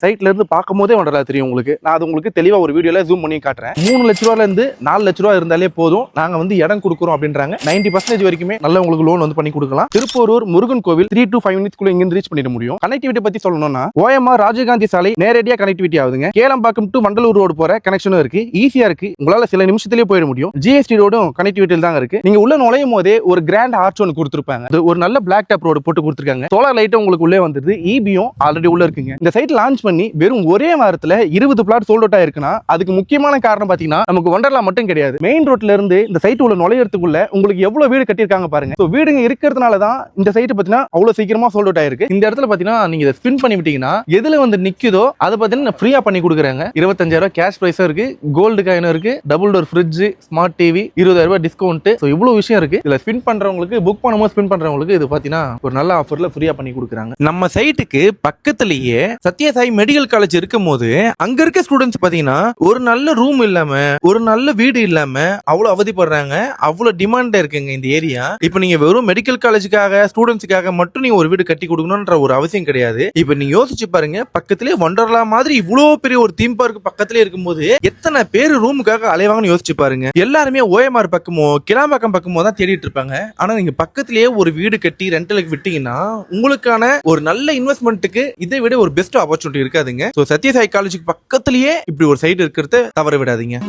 சைட்ல இருந்து பார்க்கும்போதே வண்டர்லா தெரியும் உங்களுக்கு. நான் அது உங்களுக்கு தெளிவா ஒரு வீடியோல ஜூம் பண்ணி காட்டுறேன். 3 லட்ச ரூபாயில இருந்து 4 லட்ச ரூபாய் இருந்தாலே போதும், நாங்க வந்து இடம் கொடுக்குறோம் அப்படின்றாங்க. 90% வரைக்குமே நல்ல உங்களுக்கு லோன் வந்து பண்ணி கொடுக்கலாம். திருப்போரூர் முருகன் கோவில் 3 to 5 மினிட்ஸ்க்குள்ள இங்க ரீச் பண்ணிட முடியும். கனெக்டிவிட்டி பத்தி சொல்லணும்னா OMR ராஜீவ்காந்தி சாலை நேரடியா கனெக்டிவிட்டி ஆகுதுங்க. கேளம்பாக்கம் டு வண்டலூர் ரோடு போற கனெக்ஷனும் இருக்கு, ஈஸியா இருக்கு. உங்களால சில நிமிஷத்திலேயே போயிட முடியும். GST ரோடும் கனெக்டிவிட்டியில் தான் இருக்கு. நீங்க உள்ள நுழையும் போதே ஒரு கிராண்ட் ஆர்ச் ஒன்று கொடுத்துருப்பாங்க. ஒரு நல்ல பிளாக் டாப் ரோடு போட்டு கொடுத்துருக்காங்க. சோலார் லைட் உங்களுக்கு உள்ளே வந்துருது. EBயும் ஆல்ரெடி உள்ள இருக்குங்க. இந்த சைட் லான்ச் பண்ணி வெறும் ஒரே வாரத்துல 20 பிளாட் சோல்ட் அவுட் ஆயிருக்குன்னா அதுக்கு முக்கியமான காரணம் பாத்தீங்கன்னா நமக்கு வண்டர்லா மட்டும் கிடையாது. மெயின் ரோட்ல இருந்து இந்த சைட் உள்ள நுழையறதுக்குள்ள உங்களுக்கு எவ்வளவு வீடு கட்டியிருக்காங்க பாருங்க. சோ வீடுங்க இருக்கிறதுனால தான் இந்த சைட் பாத்தீங்கன்னா அவ்வளவு சீக்கிரமா சோல்ட் அவுட் ஆயிருக்கு. இந்த இடத்துல பாத்தீங்கன்னா நீங்க இதை ஸ்பின் பண்ணி விட்டீங்கன்னா எதுல வந்து நிக்குதோ அதை பாத்தீங்கன்னா ஃப்ரீயா பண்ணி கொடுக்குறாங்க. 25,000 கேஷ் பிரைஸும் இருக்கு, கோல்டு காயினும் இருக்கு, double door fridge, smart TV, 20,000 discount. So இவ்வளவு விஷயம் இருக்கு. இதுல ஸ்பின் பண்றவங்களுக்கு, புக் பண்ணும்போது ஸ்பின் பண்றவங்களுக்கு இது பாத்தீங்கன்னா ஒரு நல்ல ஆஃபர்ல ஃப்ரீயா பண்ணி கொடுக்குறாங்க. நம்ம சைட்டுக்கு பக்கத்திலேயே சத்யசாய் மெடிக்கல் காலேஜ் இருக்கும் போது அங்க இருக்க ஸ்டூடெண்ட்ஸ் பாத்தீங்கன்னா ஒரு நல்ல ரூம் இல்லாம, ஒரு நல்ல வீடு இல்லாம அவ்வளவு அவதிப்படுறாங்க. அவ்வளவு டிமாண்ட் இருக்குங்க இந்த ஏரியா. இப்ப நீங்க வெறும் மெடிக்கல் காலேஜுக்காக, ஸ்டூடெண்ட்ஸுக்காக மட்டும் நீங்க ஒரு வீடு கட்டி கொடுக்கணும்ன்ற ஒரு அவசியம் கிடையாது. இப்ப நீங்க யோசிச்சு பாருங்க, பக்கத்திலே வண்டர்லா மாதிரி இவ்வளவு பெரிய ஒரு தீம் பார்க் பக்கத்திலே இருக்கும்போது எத்தனை பேர் ரூமுக்காக அலைவாங்கன்னு யோசிச்சு பாருங்க. எல்லாருமே OMR பக்கமோ கிளாம்பாக்கம் பக்கமோ தான் தேடிட்டு இருப்பாங்க. ஆனா நீங்க பக்கத்திலேயே ஒரு வீடு கட்டி ரெண்டலுக்கு விட்டீங்கன்னா உங்களுக்கான ஒரு நல்ல இன்வெஸ்ட்மெண்ட்டுக்கு இதை விட ஒரு பெஸ்ட் ஆப்பர்ச்சுனிட்டி இருக்காதுங்க. சோ சத்யசாய் காலேஜுக்கு பக்கத்திலேயே இப்படி ஒரு சைட் இருக்கிறத தவற விடாதீங்க.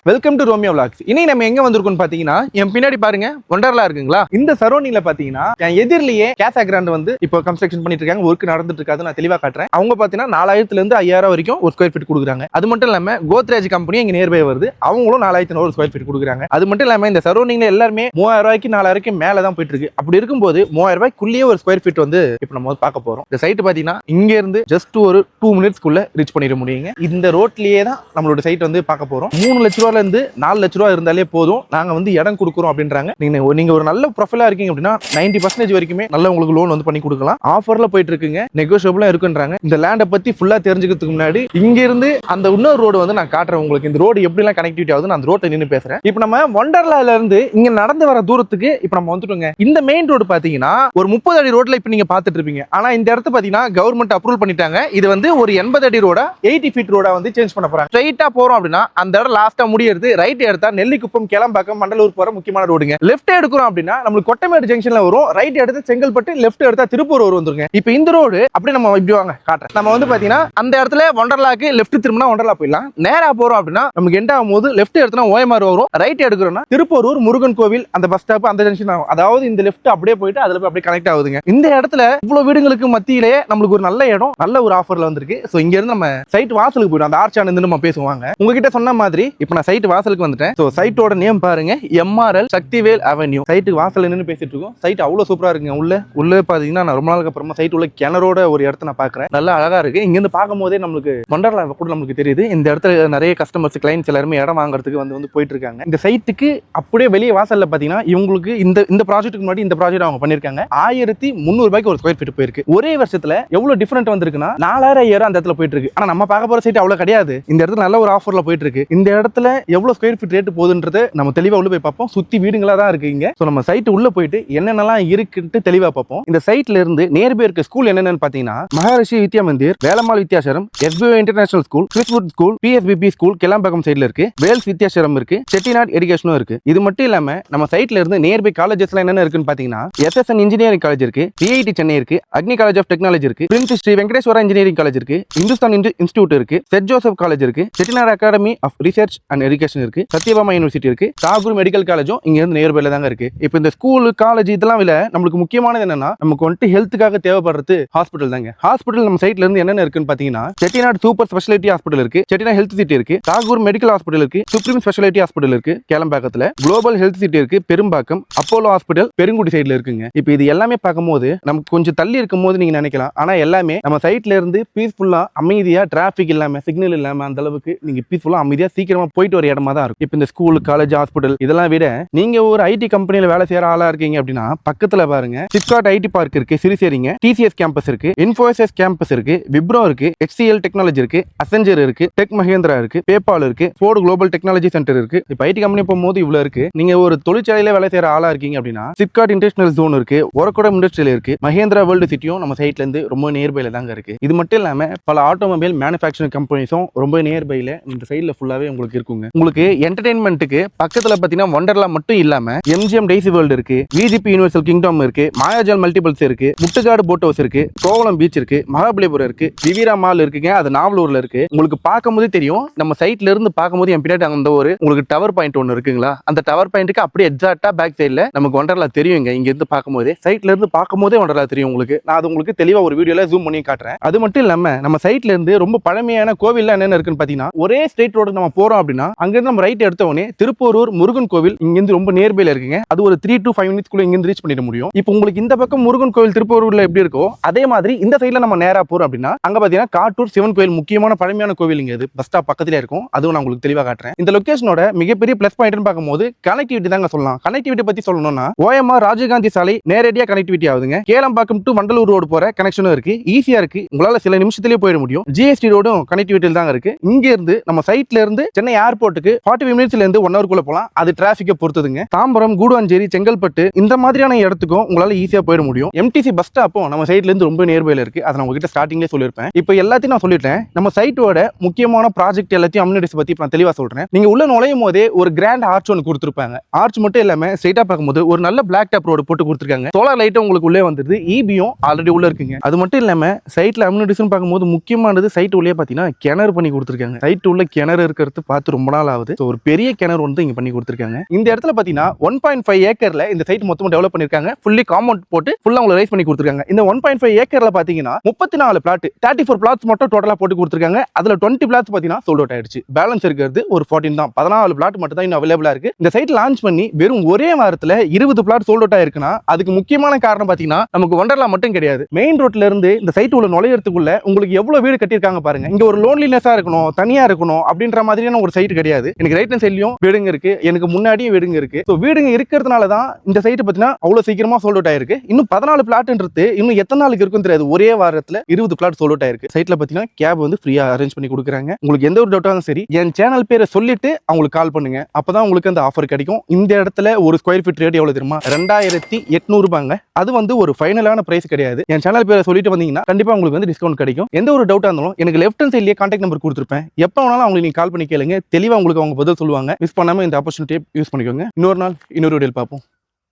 Welcome to Romeo vlogs. இன்னைக்கு நம்ம எங்க வந்திருக்கோம்னு பாத்தீங்கன்னா, என் பின்னாடி பாருங்க வண்டர்லா இருக்குங்களா. இந்த சரௌண்டிங்ல பாத்தீங்கன்னா என் எதிரிலேயே கேசா கிராண்ட் வந்து இப்போ கன்ஸ்ட்ரக்ஷன் பண்ணிட்டு இருக்காங்க. ஒர்க் நடந்துட்டு இருக்காது, நான் தெளிவா காட்டுறேன். அவங்க பாத்தீங்கன்னா 4,000 இருந்து 5,000 வரைக்கும் ஒரு ஸ்கொயர் ஃபீட் கொடுக்குறாங்க. அது மட்டும் இல்லாம கோத்ரேஜ் கம்பெனி இங்க நியர்பை வருது, அவங்களும் 4,100 ஸ்கொயர் ஃபீட் கொடுக்குறாங்க. அது மட்டும் இல்லாம இந்த சரௌண்டிங்ல எல்லாருமே 3,000 ரூபாய்க்கு 4,000 மேல தான் போயிட்டு இருக்கு. அப்படி இருக்கும்போது 3,000 ரூபாய்க்குள்ளேயே ஒரு ஸ்கொயர் ஃபீட் வந்து இப்போ நம்ம பார்க்க போறோம். இந்த சைட் பாத்தீங்கன்னா இங்க இருந்து ஜஸ்ட் ஒரு 2 மினிட்ஸ்க்குள்ள ரீச் பண்ணிட முடியுங்க. இந்த ரோட்லயே தான் நம்மளோட சைட் வந்து பார்க்க போறோம். 3 லட்ச ரூபாயில இருந்து 4 லட்ச ரூபாய் இருந்தாலே போதும், நாங்க வந்து இடம் கொடுக்குறோம் அப்படின்றாங்க. நீங்க ஒரு நல்ல ப்ரொஃபைலா இருக்கீங்க அப்படின்னா 90% வரைக்குமே நல்ல உங்களுக்கு லோன் வந்து பண்ணி கொடுக்கலாம். ஆஃபர்ல போயிட்டு இருக்குங்க, நெகோஷியபிளா இருக்குன்றாங்க. இந்த லேண்டை பத்தி ஃபுல்லா தெரிஞ்சுக்கிறதுக்கு முன்னாடி இங்க இருந்து அந்த இன்னொரு ரோடு வந்து நான் காட்டுறேன் உங்களுக்கு. இந்த ரோடு எப்படி எல்லாம் கனெக்டிவிட்டி ஆகுது, நான் அந்த ரோட்டை நின்று பேசுறேன். இப்போ நம்ம வண்டர்லால இருந்து இங்க நடந்து வர தூரத்துக்கு இப்போ நம்ம வந்துட்டோங்க. இந்த மெயின் ரோடு பாத்தீங்கன்னா ஒரு 30 அடி ரோட்ல இப்போ நீங்க பாத்துட்டு இருப்பீங்க. ஆனா இந்த இடத்த பாத்தீங்கன்னா கவர்மெண்ட் அப்ரூவல் பண்ணிட்டாங்க. இது வந்து ஒரு 80 அடி ரோடா 80 ஃபீட் ரோடா வந்து சேஞ்ச் பண்ண போறாங்க. ஸ்ட்ரைட்டா போறோம் அப்படின்னா அந்த இடம் லாஸ்டா முடியறது. ரைட் எடுத்தா நெல்லிக்குப்பம், கேளம்பாக்கம், வண்டலூர் போற முக்கியமான ரோடுங்க. லெஃப்ட் எடுக்கிறோம் அப்படின்னா நம்மளுக்கு கொட்டமேடு ஜங்ஷன்ல வரும். ரைட் எடுத்து செங்கல்பட்டு, லெஃப்ட் எடுத்தா திருப்பூர் வந்துருங்க. இப்போ இந்த ரோடு அப்படியே நம்ம இப்படி வாங்க காட்டுறேன். நம்ம வந்து பாத்தீங்கன்னா அந்த இடத்துல வண்டர்லாக்கு லெஃப்ட் திரும்பினா வண்டர்லா போயிடலாம். நேரா போறோம் அப்படின்னா நமக்கு எண்ட் ஆகும்போது லெஃப்ட் எடுத்தா OMR வரும். ரைட் எடுக்கிறோம்னா திருப்பூர் முருகன் கோவில் அந்த பஸ் ஸ்டாப் அந்த ஜங்ஷன் ஆகும். அதாவது இந்த லெஃப்ட் அப்படியே போயிட்டு அதுல போய் அப்படியே கனெக்ட் ஆகுதுங்க. இந்த இடத்துல இவ்வளவு வீடுகளுக்கு மத்தியிலேயே நம்மளுக்கு ஒரு நல்ல இடம், நல்ல ஒரு ஆஃபர்ல வந்திருக்கு. சோ இங்க இருந்து நம்ம சைட் வாசலுக்கு போயிடும். அந்த ஆர்ச் ஆனது நம்ம பேசுவாங்க. உங்ககிட்ட சொன்ன மாதிரி இப்போ நான் சைட் வாசலுக்கு வந்துட்டேன். சோ சைட்டோட நேம் பாருங்க, MRL சக்திவேல் அவென்யூ. சைட்டுக்கு வாசல்ல நின்று பேசிட்டு இருக்கோம். சைட் அவ்வளவு சூப்பரா இருக்குங்க. உள்ள பாத்தீங்கன்னா நான் ரொம்ப நாளுக்கு அப்புறமா சைட் உள்ள கிணறோட ஒரு இடத்த நான் பாக்குறேன். நல்லா அழகா இருக்கு. இங்க இருந்து பார்க்கும் போதே நம்மளுக்கு வண்டர்லா கூட நமக்கு தெரியுது. இந்த இடத்துல நிறைய கஸ்டமர்ஸ், கிளைண்ட்ஸ் எல்லாருமே இடம் வாங்குறதுக்கு வந்து போயிட்டு இருக்காங்க. இந்த சைட்டுக்கு அப்படியே வெளியே வாசல்ல பாத்தீங்கன்னா இவங்களுக்கு இந்த ப்ராஜெக்ட்டுக்கு முன்னாடி இந்த ப்ராஜெக்ட் அவங்க பண்ணிருக்காங்க. 1,300 ரூபாய்க்கு ஒரு ஸ்கொயர் ஃபீட் போயிருக்கு. ஒரே வருஷத்துல எவ்வளவு டிஃபரெண்ட் வந்திருக்குன்னா 4,000 அந்த இடத்துல போயிட்டு இருக்கு. ஆனா நம்ம பார்க்க போற சைட் அவ்வளவு கிடையாது. இந்த இடத்துல நல்ல ஒரு ஆஃபர்ல போயிட்டு இருக்கு. இந்த இடத்துல எவ்வளவு ஸ்கொயர் ஃபீட் ரேட் போகுதுன்றது நம்ம தெளிவா உள்ள போய் பார்ப்போம். சுத்தி வீடுங்களா தான் இருக்கு இங்க. சோ நம்ம சைட் உள்ள போயிட்டு என்னென்னலாம் இருக்குன்னு தெளிவா பார்ப்போம். இந்த சைட்ல இருந்து நேர்பே இருக்க ஸ்கூல் என்னென்னு பாத்தீங்கன்னா Maharishi Vidya Mandir, Velammal Vidyashram, SBO international school, Chriswood school, PSBP school Kilambakkam சைடுல இருக்கு. வேல்ஸ் வித்யாசரம் இருக்கு, செட்டிநாட் எஜுகேஷனும் இருக்கு. இது மட்டும் இல்லாம நம்ம சைட்ல இருந்து நேர்பே காலேஜஸ்ல என்னென்ன இருக்குன்னு பாத்தீங்கன்னா SSN இன்ஜினியரிங் காலேஜ் இருக்கு, IIT சென்னை இருக்கு, அக்னி காலேஜ் ஆஃப் டெக்னாலஜி இருக்கு, Prince Sri Venkateswara engineering college இருக்கு, இந்துஸ்தான் இன்ஸ்டிடியூட் இருக்கு, சென்ட் ஜோசப் காலேஜ் இருக்கு, Chettinad academy of research and education இருக்கு, சத்யபாமா யூனிவர்சிட்டி இருக்கு, தாகூர் மெடிக்கல் காலேஜும் இங்க இருந்து நியர்பைல தாங்க இருக்கு. இப்போ இந்த ஸ்கூல், காலேஜ் இதெல்லாம் இல்ல, நம்மளுக்கு முக்கியமானது என்னன்னா நமக்கு வந்துட்டு ஹெல்த்துக்காக தேவைப்படுறது ஹாஸ்பிட்டல் தாங்க. ஹாஸ்பிட்டல் நம்ம சைட்ல இருந்து என்னென்ன இருக்குன்னு பாத்தீங்கன்னா செட்டிநாட் சூப்பர் ஸ்பெஷாலிட்டி ஹாஸ்பிட்டல் இருக்கு, செட்டிநாட் ஹெல்த் சிட்டி இருக்கு, தாகூர் மெடிக்கல் ஹாஸ்பிட்டல் இருக்கு, சுப்ரீம் ஸ்பெஷாலிட்டி ஹாஸ்பிட்டல் இருக்கு கேளம்பாக்கத்துல, குளோபல் ஹெல்த் சிட்டி இருக்கு பெரும்பாக்கம், அப்போலோ ஹாஸ்பிட்டல் பெருங்குடி சைடுல இருக்குங்க. இப்போ இது எல்லாமே பார்க்கும்போது நமக்கு கொஞ்சம் தள்ளி இருக்கும் போது நீங்க நினைக்கலாம், ஆனா எல்லாமே நம்ம சைட்ல இருந்து பீஸ்ஃபுல்லா அமைதியா, டிராபிக் இல்லாம, சிக்னல் இல்லாம அந்த அளவுக்கு நீங்க பீஸ்ஃபுல்லா அமைதியா சீக்கிரமா போயிட்டு வேண்டிய ஒரு இடமா தான் இருக்கும். இப்போ இந்த ஸ்கூல், காலேஜ், ஹாஸ்பிட்டல் இதெல்லாம் விட நீங்க ஒரு ஐடி கம்பெனில வேலை செய்யற ஆளா இருக்கீங்க அப்படின்னா பக்கத்துல பாருங்க சிப்காட் ஐடி பார்க் இருக்கு, சிறுசேரிங்க, டிசிஎஸ் கேம்பஸ் இருக்கு, இன்ஃபோசிஸ் கேம்பஸ் இருக்கு, விப்ரோ இருக்கு, HCL டெக்னாலஜி இருக்கு, அசெஞ்சர் இருக்கு, டெக் மஹேந்திரா இருக்கு, பேபால் இருக்கு, ஃபோர்டு குளோபல் டெக்னாலஜி சென்டர் இருக்கு. இப்போ ஐடி கம்பெனி போகும்போது இவ்வளவு இருக்கு. நீங்க ஒரு தொழிற்சாலையில வேலை செய்யற ஆளா இருக்கீங்க அப்படின்னா சிப்காட் இன்டர்நேஷனல் ஜோன் இருக்கு, ஒரக்கோடம் இண்டஸ்ட்ரியல் இருக்கு, மஹேந்திரா வேர்ல்டு சிட்டியும் நம்ம சைட்ல இருந்து ரொம்ப நியர்பைல தாங்க இருக்கு. இது மட்டும் இல்லாம பல ஆட்டோமொபைல் மேனுஃபேக்சரிங் கம்பெனிஸும் ரொம்ப நியர்பைல இந்த சைட்ல ஃபுல்லாவே உங்களுக்கு இருக்குங்க. உங்களுக்கு என்டர்டைன்மெண்ட்டுக்கு பக்கத்துல பாத்தீங்கன்னா வண்டர்லா மட்டும் இல்லாம MGM டெய்சி வேர்ல்டு இருக்கு, VGP யூனிவர்சல் கிங்டம் இருக்கு, மாயாஜால் மல்டிபிள்ஸ் இருக்கு, முட்டுக்காடு போட் ஹவுஸ் இருக்கு, கோவளம் பீச் இருக்கு, மகாபலிபுரம் இருக்கு, விவிரா மால் இருக்குங்க, அது நாவலூர்ல இருக்கு. உங்களுக்கு பார்க்கும்போதே தெரியும், நம்ம சைட்ல இருந்து பார்க்கும்போது என் பின்னாடி அந்த ஒரு உங்களுக்கு டவர் பாயிண்ட் ஒன்று இருக்குங்களா, அந்த டவர் பாயிண்ட்டுக்கு அப்படியே எக்ஸாக்டா பேக் சைட்ல நமக்கு வண்டர்லா தெரியுங்க. இங்க இருந்து பார்க்கும்போதே சைட்ல இருந்து பார்க்கும்போதே வண்டர்லா தெரியும் உங்களுக்கு. நான் அது உங்களுக்கு தெளிவா ஒரு வீடியோல ஜூம் பண்ணி காட்டுறேன். அது மட்டும் இல்லாம நம்ம சைட்ல இருந்து ரொம்ப பழமையான கோவில் என்னென்ன இருக்குன்னு பாத்தீங்கன்னா, ஒரே ஸ்ட்ரெயிட் ரோடு நம்ம போறோம் அப்படின்னா அங்கிருந்து நம்ம ரைட் எடுத்த உடனே திருப்போரூர் முருகன் கோவில் இங்கிருந்து ரொம்ப நியர்பைல இருக்குங்க. அது ஒரு 3 to 5 minutes இங்கிருந்து ரீச் பண்ணிட முடியும். இப்போ உங்களுக்கு இந்த பக்கம் முருகன் கோவில் திருப்போரூர்ல எப்படி இருக்கோ அதே மாதிரி இந்த சைட்ல நம்ம நேரா போறோம் அப்படின்னா அங்க பாத்தீங்கன்னா காட்டூர் சிவன் கோவில் முக்கியமான பழமையான கோவில் இங்க இது பஸ் ஸ்டாப் பக்கத்துல இருக்கும். அதுவும் நான் உங்களுக்கு தெளிவா காட்டுறேன். இந்த லொகேஷனோட மிகப்பெரிய பிளஸ் பாயிண்ட்னு பார்க்கும்போது கனெக்டிவிட்டி தாங்க சொல்லலாம். கனெக்டிவிட்டி பத்தி சொல்லணும்னா OMR ராஜீவ்காந்தி சாலை நேரடியா கனெக்டிவிட்டி ஆகுதுங்க. கேளம்பாக்கம் டு வண்டலூர் ரோடு போற கனெக்ஷனும் இருக்கு, ஈஸியா இருக்கு. உங்களால சில நிமிஷத்திலேயே போயிட முடியும். GST ரோடும் கனெக்டிவிட்டியில் தாங்க இருக்கு. இங்க இருந்து நம்ம சைட்ல இருந்து சென்னை ஏர்போர்ட்டுக்கு 45 மினிட்ஸ்ல இருந்து 1 hour குள்ள போலாம். அது டிராபிக்கை பொறுத்ததுங்க. தாம்பரம், கூடுவாஞ்சேரி, செங்கல்பட்டு இந்த மாதிரியான இடத்துக்கும் உங்களால ஈஸியா போயிட முடியும். MTC பஸ் ஸ்டாப்பும் நம்ம சைட்ல இருந்து ரொம்ப நியர்பைல இருக்கு. அதை நான் உங்ககிட்ட ஸ்டார்டிங்லேயே சொல்லியிருப்பேன். இப்போ எல்லாத்தையும் நான் சொல்லிட்டேன். நம்ம சைட்டோட முக்கியமான ப்ராஜெக்ட் எல்லாத்தையும் அம்யூனிட்டிஸ் பத்தி நான் தெளிவா சொல்றேன். நீங்க உள்ள நுழையும் போதே ஒரு கிராண்ட் ஆர்ச் ஒன்று கொடுத்துருப்பாங்க. ஆர்ச் மட்டும் இல்லாம ஸ்ட்ரைட்டா பார்க்கும்போது ஒரு நல்ல பிளாக் டாப் ரோடு போட்டு கொடுத்துருக்காங்க. சோலார் லைட்டும் உங்களுக்கு உள்ளே வந்துருது, EBயும் ஆல்ரெடி உள்ள இருக்குங்க. அது மட்டும் இல்லாம சைட்ல அம்யூனிட்டிஸ் பார்க்கும்போது முக்கியமானது சைட் உள்ளே பாத்தீங்கன்னா கிணறு பண்ணி கொடுத்துருக்காங்க. சைட் உள்ள கிணறு இருக்கிறது பார்த்து ரொம்ப நாள் ஆகுது. ஒரு பெரிய கிணறு வந்து இங்க பண்ணி கொடுத்துருக்காங்க. இந்த இடத்துல பாத்தீங்கன்னா 1.5 ஏக்கர்ல இந்த சைட் மொத்தமா டெவலப் பண்ணிருக்காங்க. ஃபுல்லி காம்பவுண்ட் போட்டு ஃபுல்லா உங்களுக்கு ரைஸ் பண்ணி கொடுத்துருக்காங்க. இந்த 1.5 ஏக்கர்ல பாத்தீங்கன்னா 34 பிளாட் 34 பிளாட்ஸ் மட்டும் டோட்டலா போட்டு கொடுத்துருக்காங்க. அதுல 20 பிளாட்ஸ் பாத்தீங்கன்னா சோல்ட் அவுட் ஆயிடுச்சு. பேலன்ஸ் இருக்கிறது ஒரு 14 தான். 14 பிளாட் மட்டும் தான் இன்னும் அவைலபிளா இருக்கு. இந்த சைட் லான்ச் பண்ணி வெறும் ஒரே வாரத்துல 20 பிளாட் சோல்ட் அவுட் ஆயிருக்குன்னா அதுக்கு முக்கியமான காரணம் பாத்தீங்கன்னா நமக்கு வண்டர்லா மட்டும் கிடையாது. மெயின் ரோட்ல இருந்து இந்த சைட் உள்ள நுழையறதுக்குள்ள உங்களுக்கு எவ்வளவு வீடு கட்டியிருக்காங்க பாருங்க. இங்க ஒரு லோன்லினஸா இருக்கணும், தனியா இருக்கணும் அப்படின்ற மாதிரியான ஒரு சைட் கிடையாது. எனக்கு ரைட் ஹேண்ட் சைட்லயும் வீடுங்க இருக்கு, எனக்கு முன்னாடியும் வீடுங்க இருக்கு. ஸோ வீடுங்க இருக்கிறதுனால தான் இந்த சைட் பார்த்தீங்கன்னா அவ்வளோ சீக்கிரமா சோல்ட் அவுட் ஆயிருக்கு. இன்னும் 14 பிளாட்ன்றது இன்னும் எத்தனை நாளுக்கு இருக்குன்னு தெரியாது. ஒரே வாரத்தில் 20 பிளாட் சோல்ட் அவுட் ஆயிருக்கு. சைட்ல பார்த்தீங்கன்னா கேப் வந்து ஃப்ரீயா அரேஞ்ச் பண்ணி கொடுக்குறாங்க. உங்களுக்கு எந்த ஒரு டவுட்டாலும் சரி என் சேனல் பேரை சொல்லிட்டு அவங்களுக்கு கால் பண்ணுங்க. அப்பதான் உங்களுக்கு அந்த ஆஃபர் கிடைக்கும். இந்த இடத்துல ஒரு ஸ்கொயர் ஃபீட் ரேட் எவ்வளவு தெரியுமா? 2800 ரூபாங்க. அது வந்து ஒரு ஃபைனலான பிரைஸ் கிடையாது. என் சேனல் பேரை சொல்லிட்டு வந்தீங்கன்னா கண்டிப்பா உங்களுக்கு வந்து டிஸ்கவுண்ட் கிடைக்கும். எந்த ஒரு டவுட்டா இருந்தாலும் எனக்கு லெஃப்ட் ஹேண்ட் சைட்லயே கான்டாக்ட் நம்பர் கொடுத்துருப்பேன். எப்போ வேணாலும் அவங்களுக்கு நீங்க கால் பண்ணி கேளுங்க. தெளிவா உங்களுக்கு அவங்க பதில் சொல்லுவாங்க. மிஸ் பண்ணாம இந்த ஆப்பர்ச்சுனிட்டியை யூஸ் பண்ணிக்கோங்க. இன்னொரு நாள் இன்னொரு வீடியோவில் பார்ப்போம்.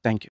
தேங்க்யூ.